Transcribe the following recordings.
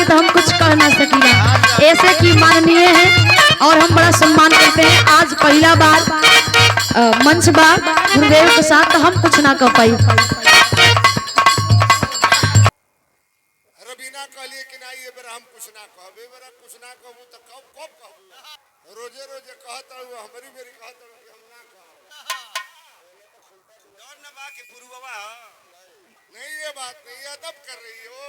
तो हम कुछ कह ना सकीला, ऐसे की माननीय है और हम बड़ा सम्मान करते हैं। आज पहला बार मंच बा गुरुदेव के साथ, तो हम कुछ ना कह पाई। रबीना कहलिए कि ना ये बेरा हम कुछ ना कहबे, बेरा कुछ ना कहबू तो कब कब कहबू, रोजे रोजे कहता हूँ हमारी मेरी कहता हूँ कि हम ना कहब डर ना बा के गुरु बाबा नहीं, ये बात नहीं, अदब कर रही हो।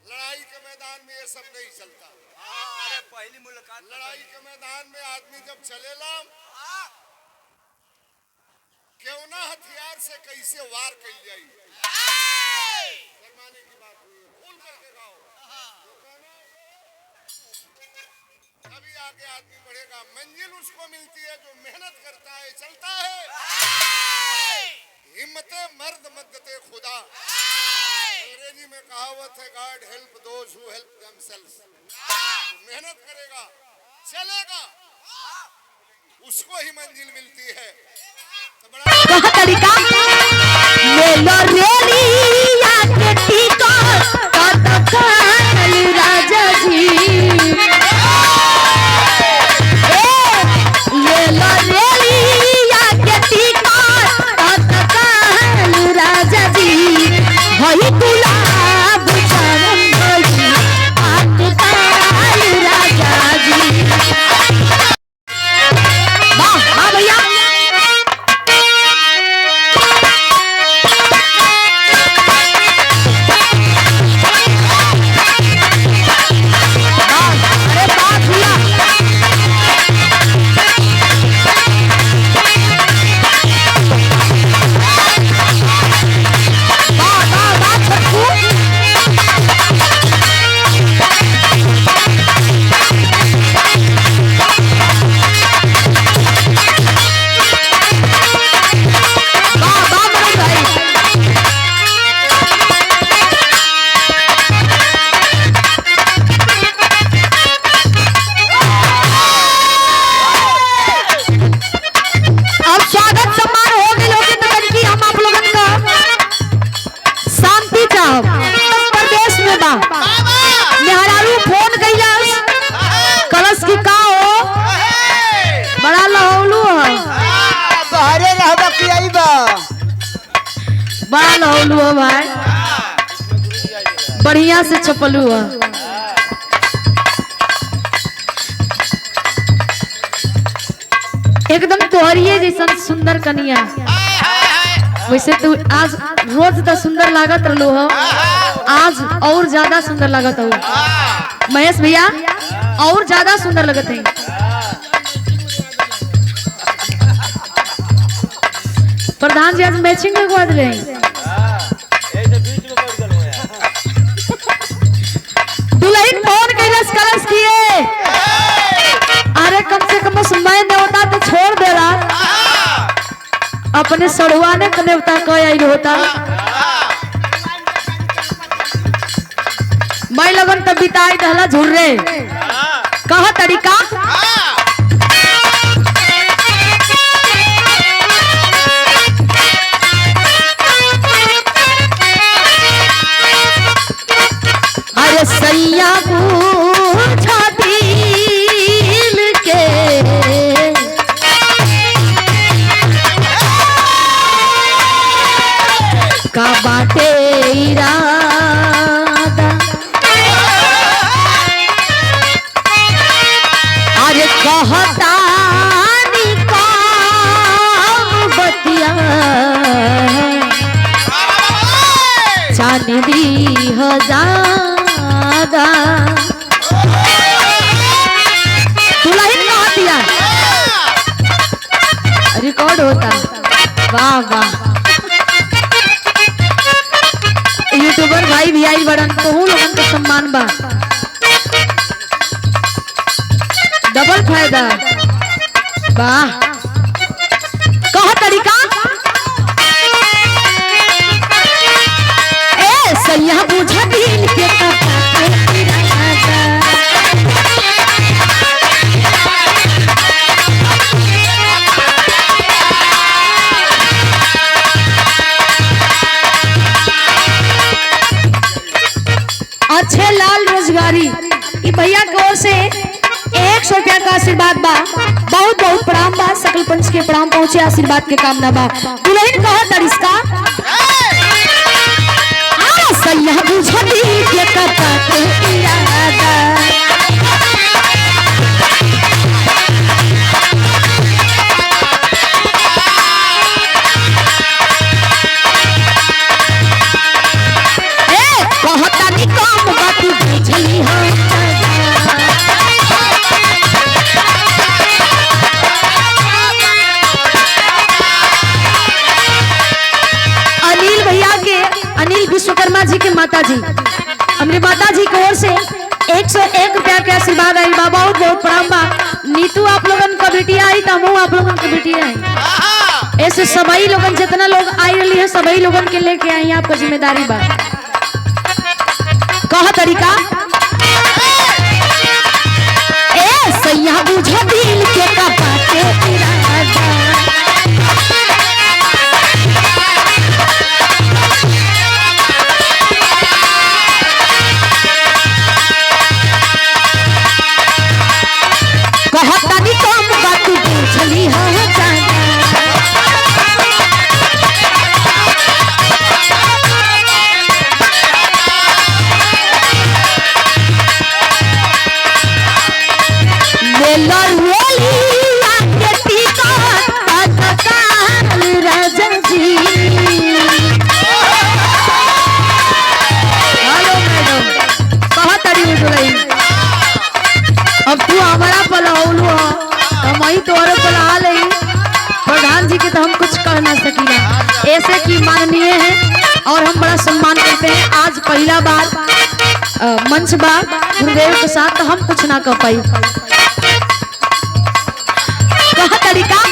लड़ाई के मैदान में ये सब नहीं चलता। अरे पहली मुलाकात लड़ाई के मैदान में आदमी जब चलेला क्यों ना हथियार से कैसे वार कल जाए, शर्माने की बात हुई है, खोल करके गाओ, तभी आगे आदमी बढ़ेगा। मंजिल उसको मिलती है जो मेहनत करता है, चलता है। हिम्मते मर्द मदते खुदा, अंग्रेजी में कहावत है, गॉड हेल्प दोज हु हेल्प देमसेल्व्स। मेहनत करेगा, चलेगा, उसको ही मंजिल मिलती है। तो बड़ा तरीका ले लो रेलिया के टीका राजा जी, ले लो रेलिया के टीका राजा जी, वही गुलाब राजा जी। वाह वाह भैया, बड़ा लहलू है भाई, बढ़िया से छपलू है। एकदम तोहरिए जैसा सुंदर कनिया, वैसे तू आज रोज तो सुंदर लागत रहलो हो, आज और ज्यादा सुंदर लागत हो। महेश भैया और ज्यादा सुंदर लगत है। प्रधान जी आज मैचिंग में गुआ दिले, दुल्हन फोन कैलस कलश किए, अरे कम से कम मैं नेवता तो छोड़ देला, अपने सड़ुआने का नेवता कह होता। मैं लगन तो बिताई दहला झुर्रे, कहा तरीका सैया पूछा दिल के का बाटे इरादा, अरे कहता बतिया चांदी हजार दुल्हन कहा दिया रिकॉर्ड होता। वाह वाह, यूट्यूबर भाई भी आई बड़न, तो हूँ लोगन का सम्मान बा, डबल फायदा। वाह कहा तरीका सैया बुझा दिल के अच्छे लाल सकल पंच के प्रणाम पहुंचे, आशीर्वाद के कामना बा। दुल्हन कहा तरिस्का सैया बुझली के कपा के इरादा कहता नहीं काम बात बुझली हो अनिल विश्वकर्मा जी के माता जी, हमारी माता जी की ओर से 101 रुपया के आशीर्वाद आई बा। बहुत बहुत प्रणाम बा। नीतू आप लोगन का बेटिया आई, तमो आप लोगन का बेटिया आई। ऐसे सभी लोगन जितना लोग आई रही है सभी लोगन के लेके आई, आपका जिम्मेदारी बा। कहा तरीका ए सैया बुझा दिल के कपा के इरादा अब तू हमारा पलाउलू हम ही तोरे पला ले। प्रधान जी के तो हम कुछ कह ना सकीला, ऐसे की माननीय है और हम बड़ा सम्मान करते हैं। आज पहला बार मंच बार गुरुदेव के साथ तो हम कुछ ना कह पाई। कहा तरीका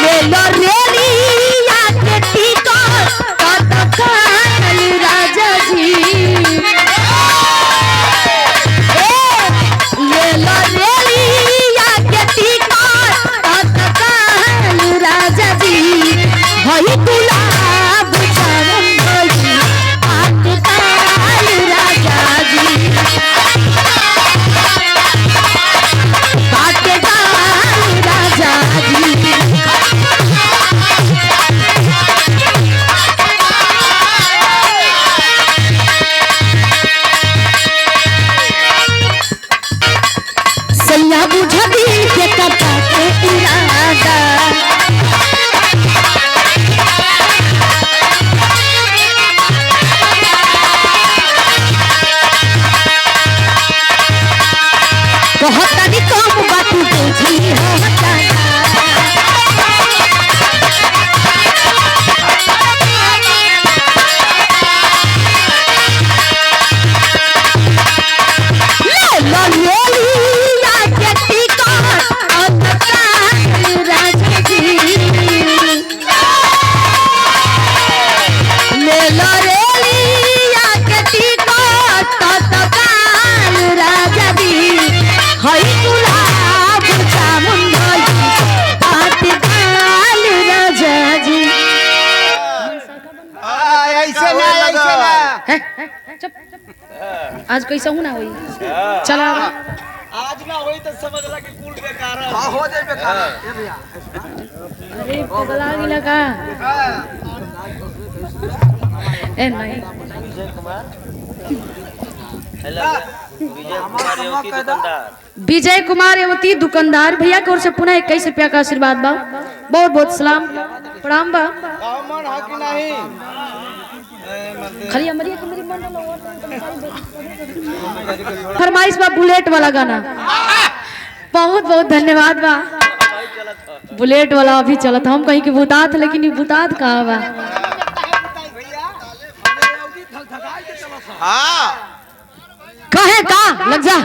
मेलो रेली के टिकट राजा जी आज कैसा हूं ना होई चला आज ना होई तो समझ ला कि कुल बेकार है। हां हो जाए बेकार ए भैया। अरे पगला गेला का ए नहीं विजय कुमार हेलो विजय कुमार एवती दुकानदार, विजय कुमार एवती दुकानदार भैया की ओर से पुनः 21 रुपया का आशीर्वाद बा। बहुत बहुत सलाम प्रणाम बा। मन है कि नहीं खाली हमारी फरमाइश बा बुलेट वाला गाना। बहुत बहुत धन्यवाद बा। बुलेट वाला अभी चलत, हम कहीं के भूतात लेकिन ये भूतात कहाँ बा। कहे का लग जा